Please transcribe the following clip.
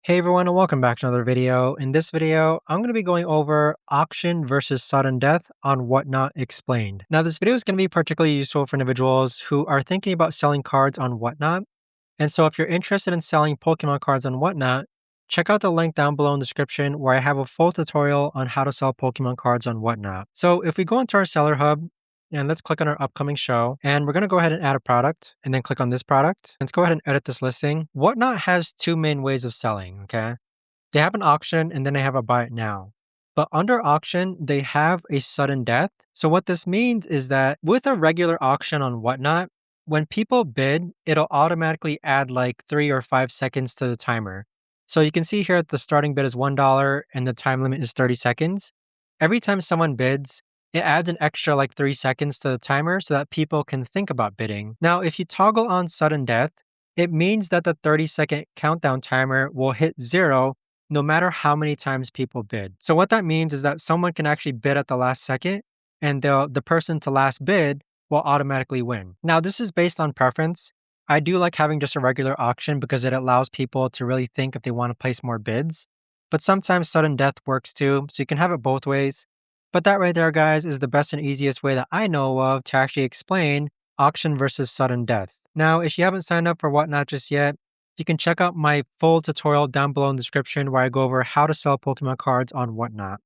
Hey everyone, and welcome back to another video. In this video, I'm going to be going over auction versus sudden death on Whatnot Explained. Now, this video is going to be particularly useful for individuals who are thinking about selling cards on Whatnot. And so, if you're interested in selling Pokemon cards on Whatnot, check out the link down below in the description where I have a full tutorial on how to sell Pokemon cards on Whatnot. So, if we go into our seller hub, and let's click on our upcoming show. And we're going to go ahead and add a product and then click on this product. Let's go ahead and edit this listing. Whatnot has two main ways of selling, okay? They have an auction and then they have a buy it now. But under auction, they have a sudden death. So what this means is that with a regular auction on Whatnot, when people bid, it'll automatically add like 3 or 5 seconds to the timer. So you can see here that the starting bid is $1 and the time limit is 30 seconds. Every time someone bids, it adds an extra like 3 seconds to the timer so that people can think about bidding. Now, if you toggle on sudden death, it means that the 30-second countdown timer will hit zero no matter how many times people bid. So what that means is that someone can actually bid at the last second and the person to last bid will automatically win. Now, this is based on preference. I do like having just a regular auction because it allows people to really think if they want to place more bids. But sometimes sudden death works too, so you can have it both ways. But that right there, guys, is the best and easiest way that I know of to actually explain auction versus sudden death. Now, if you haven't signed up for Whatnot just yet, you can check out my full tutorial down below in the description where I go over how to sell Pokemon cards on Whatnot.